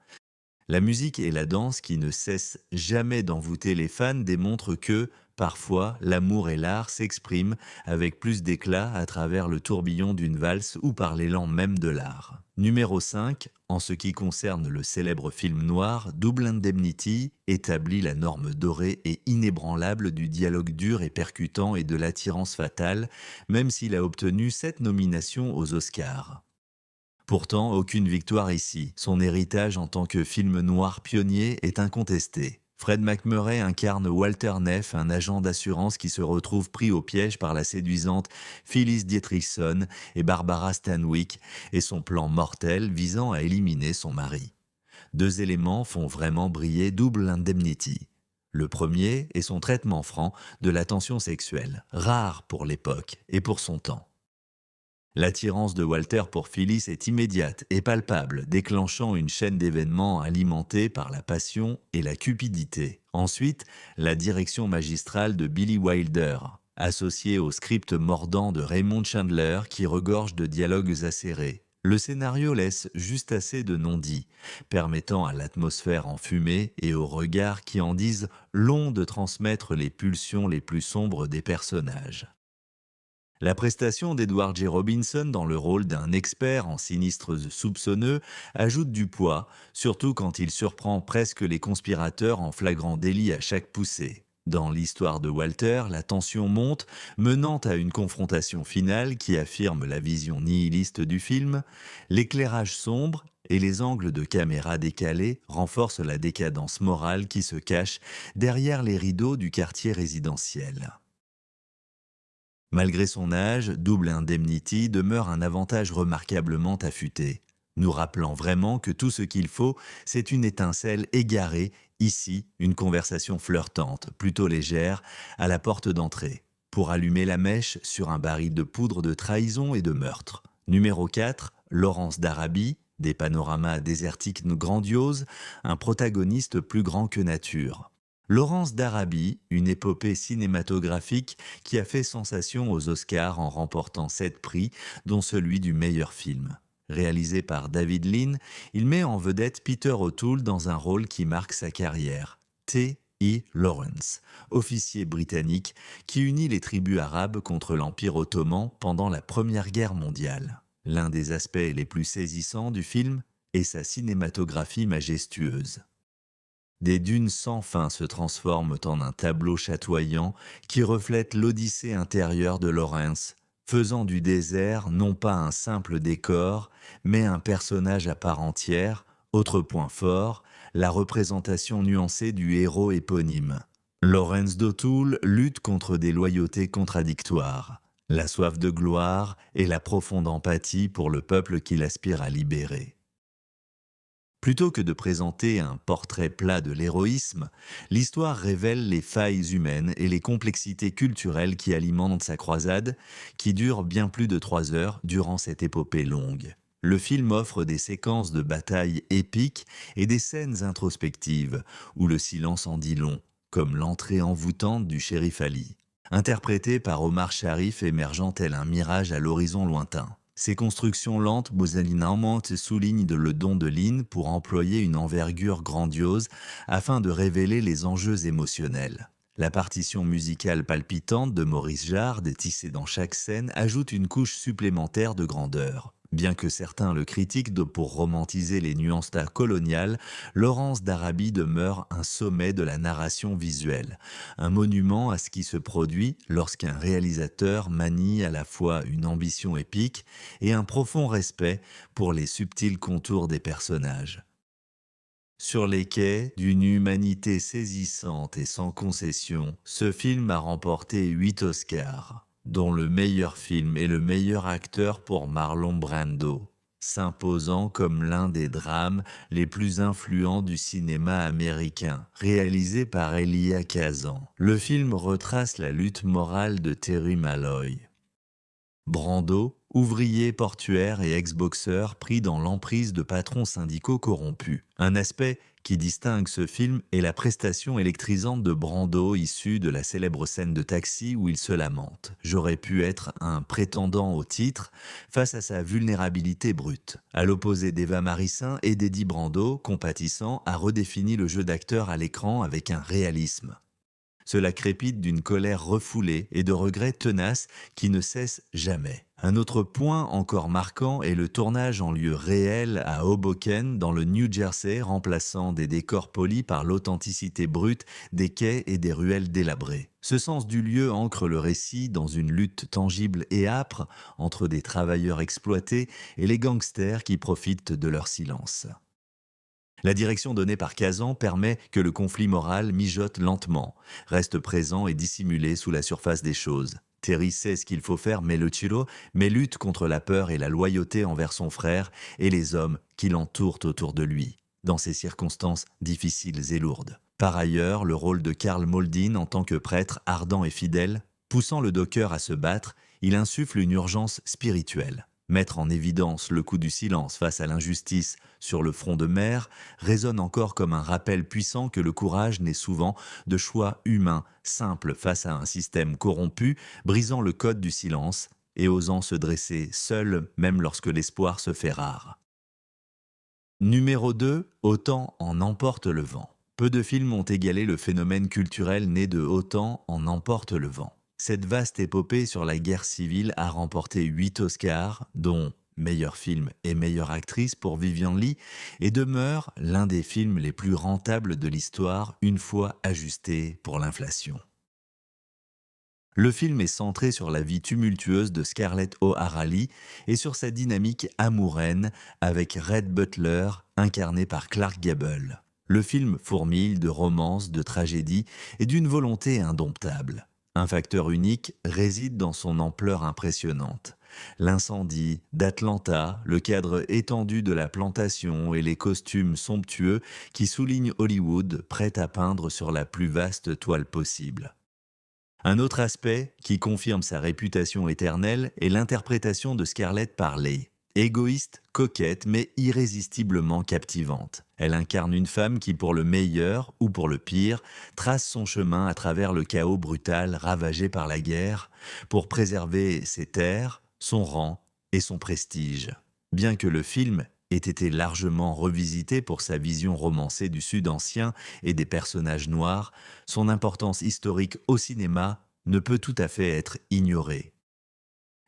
La musique et la danse qui ne cessent jamais d'envoûter les fans démontrent que, parfois, l'amour et l'art s'expriment avec plus d'éclat à travers le tourbillon d'une valse ou par l'élan même de l'art. Numéro 5, en ce qui concerne le célèbre film noir, Double Indemnity établit la norme dorée et inébranlable du dialogue dur et percutant et de l'attirance fatale, même s'il a obtenu 7 nominations aux Oscars. Pourtant, aucune victoire ici. Son héritage en tant que film noir pionnier est incontesté. Fred MacMurray incarne Walter Neff, un agent d'assurance qui se retrouve pris au piège par la séduisante Phyllis Dietrichson et Barbara Stanwyck et son plan mortel visant à éliminer son mari. Deux éléments font vraiment briller Double Indemnity. Le premier est son traitement franc de la tension sexuelle, rare pour l'époque et pour son temps. L'attirance de Walter pour Phyllis est immédiate et palpable, déclenchant une chaîne d'événements alimentée par la passion et la cupidité. Ensuite, la direction magistrale de Billy Wilder, associée au script mordant de Raymond Chandler qui regorge de dialogues acérés. Le scénario laisse juste assez de non-dits, permettant à l'atmosphère enfumée et aux regards qui en disent long de transmettre les pulsions les plus sombres des personnages. La prestation d'Edward J. Robinson dans le rôle d'un expert en sinistres soupçonneux ajoute du poids, surtout quand il surprend presque les conspirateurs en flagrant délit à chaque poussée. Dans l'histoire de Walter, la tension monte, menant à une confrontation finale qui affirme la vision nihiliste du film. L'éclairage sombre et les angles de caméra décalés renforcent la décadence morale qui se cache derrière les rideaux du quartier résidentiel. Malgré son âge, Double Indemnity demeure un avantage remarquablement affûté, nous rappelant vraiment que tout ce qu'il faut, c'est une étincelle égarée, ici une conversation flirtante, plutôt légère, à la porte d'entrée, pour allumer la mèche sur un baril de poudre de trahison et de meurtre. Numéro 4, Laurence d'Arabie, des panoramas désertiques grandioses, un protagoniste plus grand que nature. Laurence d'Arabie, une épopée cinématographique qui a fait sensation aux Oscars en remportant 7 prix, dont celui du meilleur film. Réalisé par David Lean, il met en vedette Peter O'Toole dans un rôle qui marque sa carrière. T.E. Lawrence, officier britannique qui unit les tribus arabes contre l'Empire ottoman pendant la Première Guerre mondiale. L'un des aspects les plus saisissants du film est sa cinématographie majestueuse. Des dunes sans fin se transforment en un tableau chatoyant qui reflète l'odyssée intérieure de Lawrence, faisant du désert non pas un simple décor, mais un personnage à part entière. Autre point fort, la représentation nuancée du héros éponyme. Lawrence d'O'Toole lutte contre des loyautés contradictoires, la soif de gloire et la profonde empathie pour le peuple qu'il aspire à libérer. Plutôt que de présenter un portrait plat de l'héroïsme, l'histoire révèle les failles humaines et les complexités culturelles qui alimentent sa croisade, qui dure bien plus de 3 heures durant cette épopée longue. Le film offre des séquences de batailles épiques et des scènes introspectives, où le silence en dit long, comme l'entrée envoûtante du shérif Ali, interprété par Omar Sharif émergeant tel un mirage à l'horizon lointain. Ces constructions lentes mousselinantes soulignent le don de Lean pour employer une envergure grandiose afin de révéler les enjeux émotionnels. La partition musicale palpitante de Maurice Jarre, tissée dans chaque scène, ajoute une couche supplémentaire de grandeur. Bien que certains le critiquent pour romantiser les nuances coloniales, Laurence d'Arabie demeure un sommet de la narration visuelle, un monument à ce qui se produit lorsqu'un réalisateur manie à la fois une ambition épique et un profond respect pour les subtils contours des personnages. Sur les quais, d'une humanité saisissante et sans concession, ce film a remporté 8 Oscars, dont le meilleur film et le meilleur acteur pour Marlon Brando, s'imposant comme l'un des drames les plus influents du cinéma américain, réalisé par Elia Kazan. Le film retrace la lutte morale de Terry Malloy. Brando, ouvrier portuaire et ex-boxeur pris dans l'emprise de patrons syndicaux corrompus. Un aspect qui distingue ce film est la prestation électrisante de Brando issue de la célèbre scène de Taxi où il se lamente. J'aurais pu être un prétendant au titre face à sa vulnérabilité brute. À l'opposé d'Eva Marissin et d'Eddie Brando, compatissant, a redéfini le jeu d'acteur à l'écran avec un réalisme. Cela crépite d'une colère refoulée et de regrets tenaces qui ne cessent jamais. Un autre point encore marquant est le tournage en lieu réel à Hoboken, dans le New Jersey, remplaçant des décors polis par l'authenticité brute des quais et des ruelles délabrées. Ce sens du lieu ancre le récit dans une lutte tangible et âpre entre des travailleurs exploités et les gangsters qui profitent de leur silence. La direction donnée par Kazan permet que le conflit moral mijote lentement, reste présent et dissimulé sous la surface des choses. Terry sait ce qu'il faut faire, mais lutte contre la peur et la loyauté envers son frère et les hommes qui l'entourent autour de lui, dans ces circonstances difficiles et lourdes. Par ailleurs, le rôle de Karl Moldin en tant que prêtre ardent et fidèle, poussant le docker à se battre, il insuffle une urgence spirituelle. Mettre en évidence le coup du silence face à l'injustice sur le front de mer résonne encore comme un rappel puissant que le courage n'est souvent de choix humains, simples face à un système corrompu, brisant le code du silence et osant se dresser seul même lorsque l'espoir se fait rare. Numéro 2, Autant en emporte le vent. Peu de films ont égalé le phénomène culturel né de Autant en emporte le vent. Cette vaste épopée sur la guerre civile a remporté 8 Oscars, dont meilleur film et meilleure actrice pour Vivien Leigh, et demeure l'un des films les plus rentables de l'histoire une fois ajusté pour l'inflation. Le film est centré sur la vie tumultueuse de Scarlett O'Hara et sur sa dynamique amouraine avec Red Butler, incarné par Clark Gable. Le film fourmille de romances, de tragédies et d'une volonté indomptable. Un facteur unique réside dans son ampleur impressionnante. L'incendie d'Atlanta, le cadre étendu de la plantation et les costumes somptueux qui soulignent Hollywood prêt à peindre sur la plus vaste toile possible. Un autre aspect qui confirme sa réputation éternelle est l'interprétation de Scarlett par Leigh. Égoïste, coquette, mais irrésistiblement captivante. Elle incarne une femme qui, pour le meilleur ou pour le pire, trace son chemin à travers le chaos brutal ravagé par la guerre pour préserver ses terres, son rang et son prestige. Bien que le film ait été largement revisité pour sa vision romancée du Sud ancien et des personnages noirs, son importance historique au cinéma ne peut tout à fait être ignorée.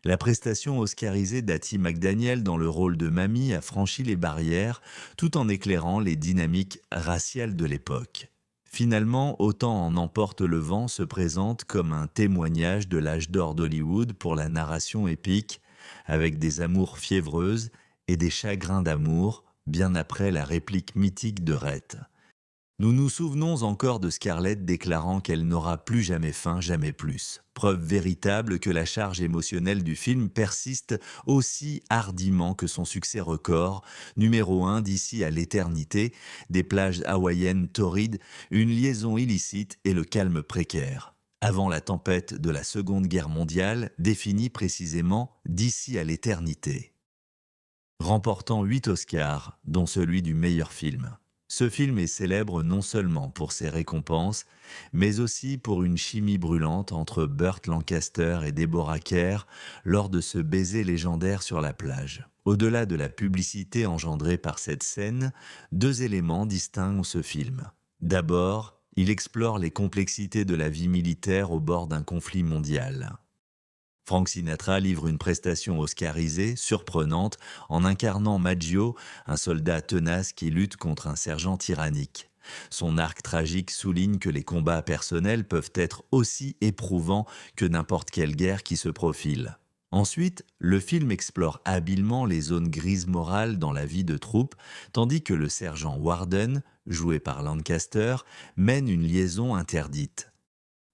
La prestation oscarisée d'Hattie McDaniel dans le rôle de Mamie a franchi les barrières tout en éclairant les dynamiques raciales de l'époque. Finalement, Autant en emporte le vent se présente comme un témoignage de l'âge d'or d'Hollywood pour la narration épique, avec des amours fiévreuses et des chagrins d'amour, bien après la réplique mythique de Rhett. Nous nous souvenons encore de Scarlett déclarant qu'elle n'aura plus jamais faim, jamais plus. Preuve véritable que la charge émotionnelle du film persiste aussi hardiment que son succès record, numéro 1 d'ici à l'éternité, des plages hawaïennes torrides, une liaison illicite et le calme précaire. Avant la tempête de la Seconde Guerre mondiale, définie précisément d'ici à l'éternité. Remportant 8 Oscars, dont celui du meilleur film. Ce film est célèbre non seulement pour ses récompenses, mais aussi pour une chimie brûlante entre Burt Lancaster et Deborah Kerr lors de ce baiser légendaire sur la plage. Au-delà de la publicité engendrée par cette scène, 2 éléments distinguent ce film. D'abord, il explore les complexités de la vie militaire au bord d'un conflit mondial. Frank Sinatra livre une prestation oscarisée, surprenante, en incarnant Maggio, un soldat tenace qui lutte contre un sergent tyrannique. Son arc tragique souligne que les combats personnels peuvent être aussi éprouvants que n'importe quelle guerre qui se profile. Ensuite, le film explore habilement les zones grises morales dans la vie de troupe, tandis que le sergent Warden, joué par Lancaster, mène une liaison interdite.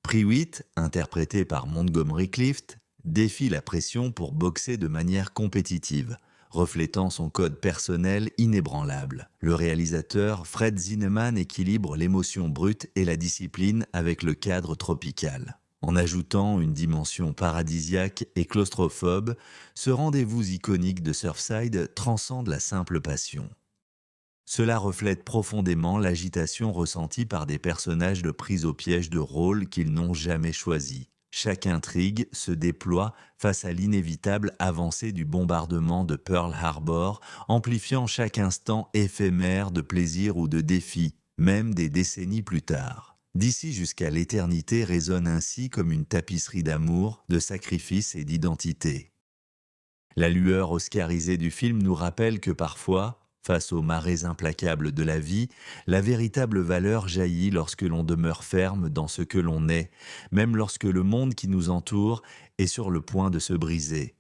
Prewitt, interprété par Montgomery Clift, défie la pression pour boxer de manière compétitive, reflétant son code personnel inébranlable. Le réalisateur Fred Zinnemann équilibre l'émotion brute et la discipline avec le cadre tropical. En ajoutant une dimension paradisiaque et claustrophobe, ce rendez-vous iconique de Surfside transcende la simple passion. Cela reflète profondément l'agitation ressentie par des personnages de prise au piège de rôles qu'ils n'ont jamais choisis. Chaque intrigue se déploie face à l'inévitable avancée du bombardement de Pearl Harbor, amplifiant chaque instant éphémère de plaisir ou de défi, même des décennies plus tard. D'ici jusqu'à l'éternité résonne ainsi comme une tapisserie d'amour, de sacrifice et d'identité. La lueur oscarisée du film nous rappelle que parfois, face aux marées implacables de la vie, la véritable valeur jaillit lorsque l'on demeure ferme dans ce que l'on est, même lorsque le monde qui nous entoure est sur le point de se briser.